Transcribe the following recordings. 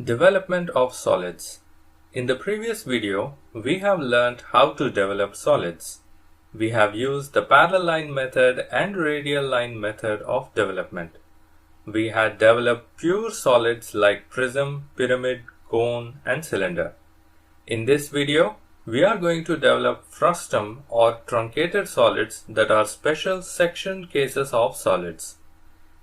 Development of solids. In the previous video, we have learned how to develop solids. We have used the parallel line method and radial line method of development. We had developed pure solids like prism, pyramid, cone, and cylinder. In this video, we are going to develop frustum or truncated solids that are special section cases of solids.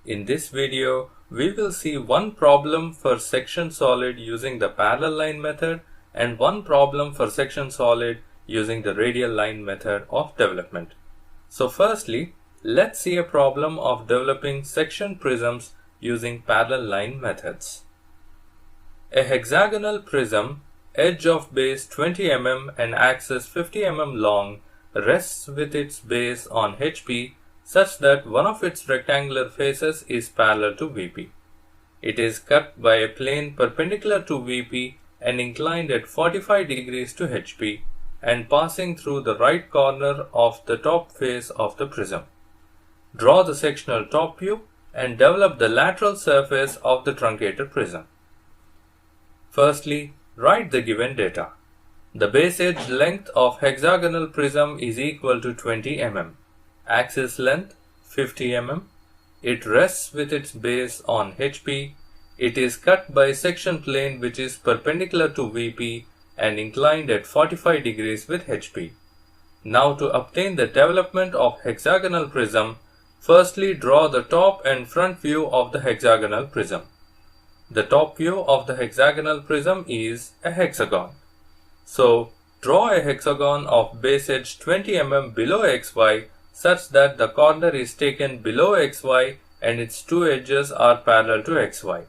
In this video, we will see one problem for section solid using the parallel line method and one problem for section solid using the radial line method of development. So firstly, let's see a problem of developing section prisms using parallel line methods. A hexagonal prism, edge of base 20 mm and axis 50 mm long, rests with its base on HP such that one of its rectangular faces is parallel to VP. It is cut by a plane perpendicular to VP and inclined at 45 degrees to HP and passing through the right corner of the top face of the prism. Draw the sectional top view and develop the lateral surface of the truncated prism. Firstly, write the given data. The base edge length of hexagonal prism is equal to 20 mm. Axis length 50 mm. It rests with its base on HP. It is cut by section plane which is perpendicular to VP and inclined at 45 degrees with HP. Now to obtain the development of hexagonal prism, firstly draw the top and front view of the hexagonal prism. The top view of the hexagonal prism is a hexagon. So draw a hexagon of base edge 20 mm below XY such that the corner is taken below XY and its two edges are parallel to XY.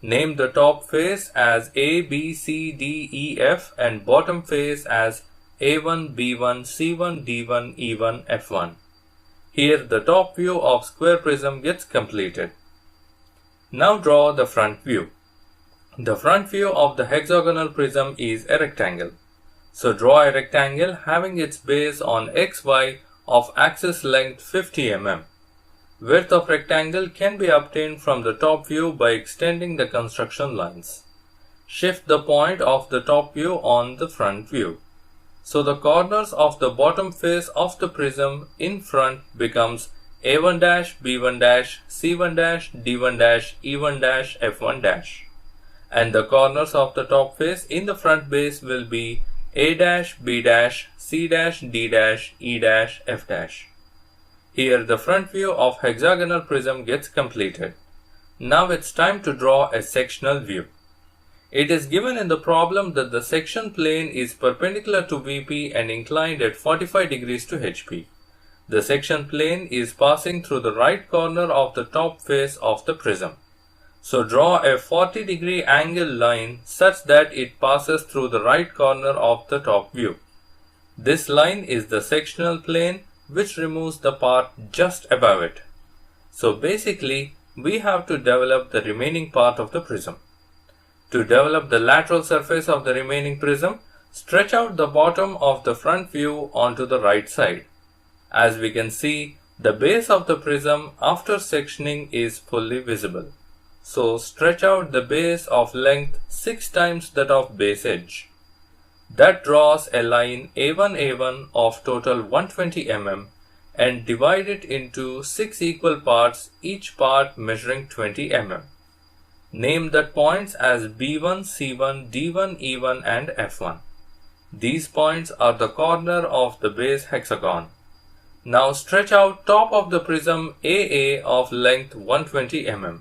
Name the top face as A, B, C, D, E, F and bottom face as A1, B1, C1, D1, E1, F1. Here the top view of square prism gets completed. Now draw the front view. The front view of the hexagonal prism is a rectangle. So draw a rectangle having its base on XY of axis length 50 mm. Width of rectangle can be obtained from the top view by extending the construction lines. Shift the point of the top view on the front view. So the corners of the bottom face of the prism in front becomes A1', B1', C1', D1', E1', F1'. And the corners of the top face in the front base will be A', B', C', D', E', F'. Here the front view of hexagonal prism gets completed. Now it's time to draw a sectional view. It is given in the problem that the section plane is perpendicular to VP and inclined at 45 degrees to HP. The section plane is passing through the right corner of the top face of the prism. So draw a 40 degree angle line such that it passes through the right corner of the top view. This line is the sectional plane which removes the part just above it. So basically, we have to develop the remaining part of the prism. To develop the lateral surface of the remaining prism, stretch out the bottom of the front view onto the right side. As we can see, the base of the prism after sectioning is fully visible. So stretch out the base of length 6 times that of base edge. That draws a line A1 of total 120 mm and divide it into 6 equal parts, each part measuring 20 mm. Name that points as B1, C1, D1, E1 and F1. These points are the corner of the base hexagon. Now stretch out top of the prism AA of length 120 mm.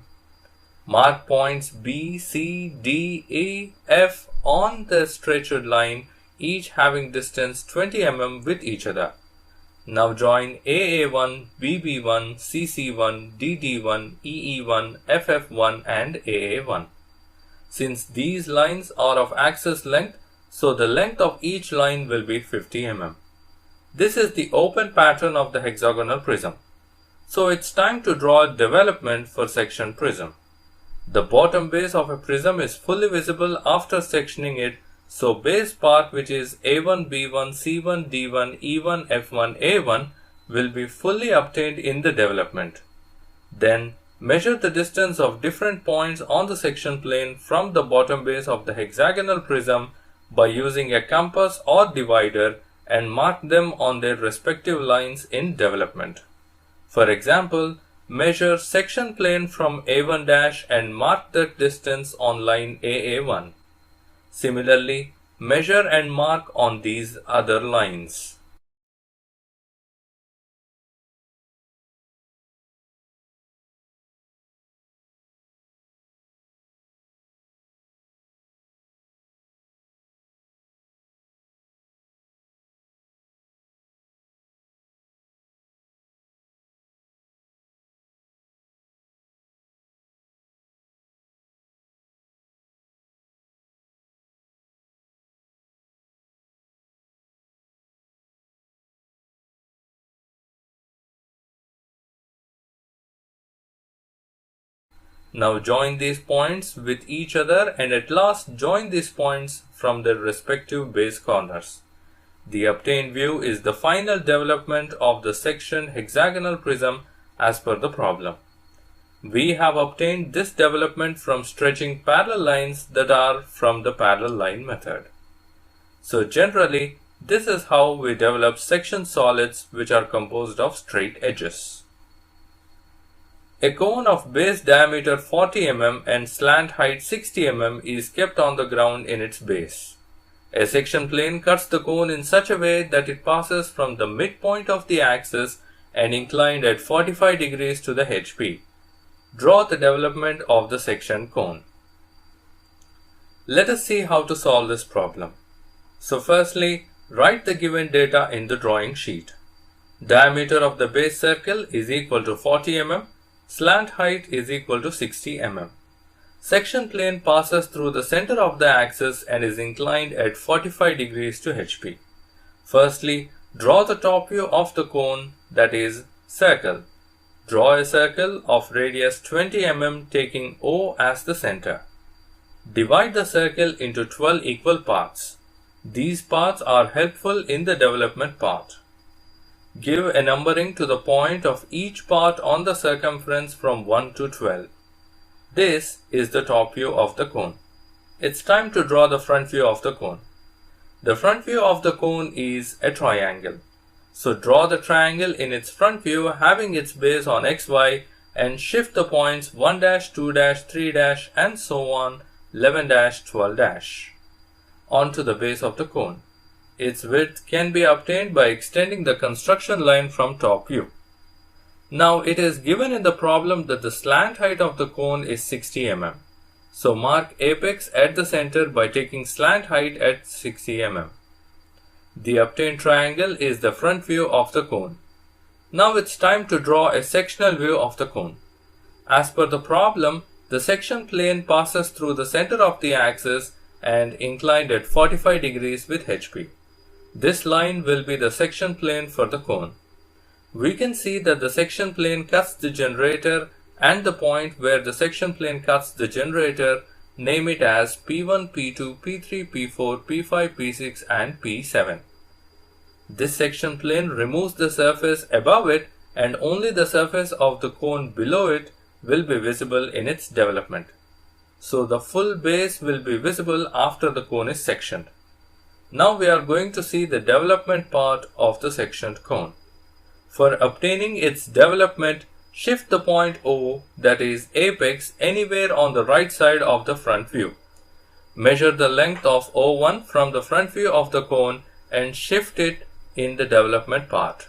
Mark points B, C, D, E, F on the stretched line, each having distance 20 mm with each other. Now join AA1, BB1, CC1, DD1, EE1, FF1 and AA1. Since these lines are of axis length, so the length of each line will be 50 mm. This is the open pattern of the hexagonal prism. So it's time to draw a development for section prism. The bottom base of a prism is fully visible after sectioning it, so base part which is A1, B1, C1, D1, E1, F1, A1 will be fully obtained in the development. Then Measure the distance of different points on the section plane from the bottom base of the hexagonal prism by using a compass or divider and mark them on their respective lines in development. For example, measure section plane from A1' and mark that distance on line AA1. Similarly, measure and mark on these other lines. Now join these points with each other and at last join these points from their respective base corners. The obtained view is the final development of the section hexagonal prism as per the problem. We have obtained this development from stretching parallel lines that are from the parallel line method. So generally, this is how we develop section solids which are composed of straight edges. A cone of base diameter 40 mm and slant height 60 mm is kept on the ground in its base. A section plane cuts the cone in such a way that it passes from the midpoint of the axis and inclined at 45 degrees to the HP. Draw the development of the section cone. Let us see how to solve this problem. So firstly, write the given data in the drawing sheet. Diameter of the base circle is equal to 40 mm. Slant height is equal to 60 mm. Section plane passes through the center of the axis and is inclined at 45 degrees to HP. Firstly, draw the top view of the cone, that is, circle. Draw a circle of radius 20 mm taking O as the center. Divide the circle into 12 equal parts. These parts are helpful in the development part. Give a numbering to the point of each part on the circumference from 1 to 12. This is the top view of the cone. It's time to draw the front view of the cone. The front view of the cone is a triangle. So draw the triangle in its front view having its base on XY and shift the points 1, 2, 3 and so on 11, 12 onto the base of the cone. Its width can be obtained by extending the construction line from top view. Now it is given in the problem that the slant height of the cone is 60 mm. So mark apex at the center by taking slant height at 60 mm. The obtained triangle is the front view of the cone. Now it's time to draw a sectional view of the cone. As per the problem, the section plane passes through the center of the axis and inclined at 45 degrees with HP. This line will be the section plane for the cone. We can see that the section plane cuts the generator and the point where the section plane cuts the generator, name it as P1, P2, P3, P4, P5, P6 and P7. This section plane removes the surface above it and only the surface of the cone below it will be visible in its development. So the full base will be visible after the cone is sectioned. Now we are going to see the development part of the sectioned cone. For obtaining its development, shift the point O, that is apex, anywhere on the right side of the front view. Measure the length of O1 from the front view of the cone and shift it in the development part.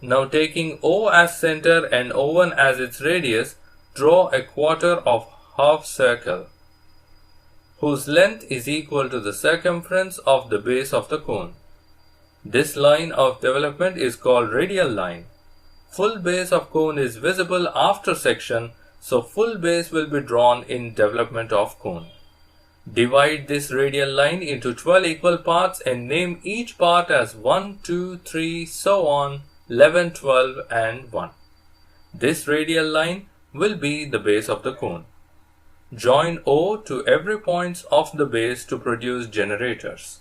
Now taking O as center and O1 as its radius, draw a quarter of half circle, whose length is equal to the circumference of the base of the cone. This line of development is called radial line. Full base of cone is visible after section, so full base will be drawn in development of cone. Divide this radial line into 12 equal parts and name each part as 1, 2, 3, so on, 11, 12 and 1. This radial line will be the base of the cone. Join O to every point of the base to produce generators.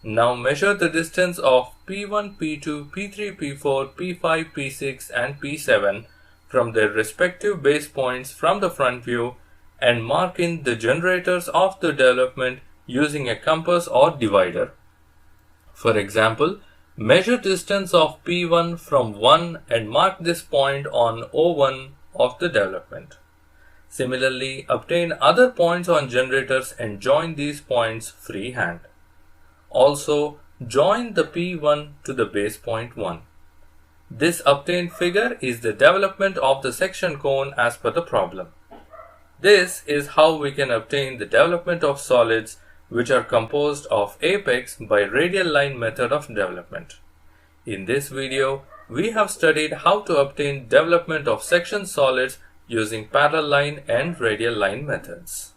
Now measure the distance of P1, P2, P3, P4, P5, P6 and P7 from their respective base points from the front view and mark in the generators of the development using a compass or divider. For example, measure distance of P1 from 1 and mark this point on O1 of the development. Similarly, obtain other points on generators and join these points freehand. Also, join the P1 to the base point 1. This obtained figure is the development of the section cone as per the problem. This is how we can obtain the development of solids which are composed of apex by radial line method of development. In this video, we have studied how to obtain development of section solids using parallel line and radial line methods.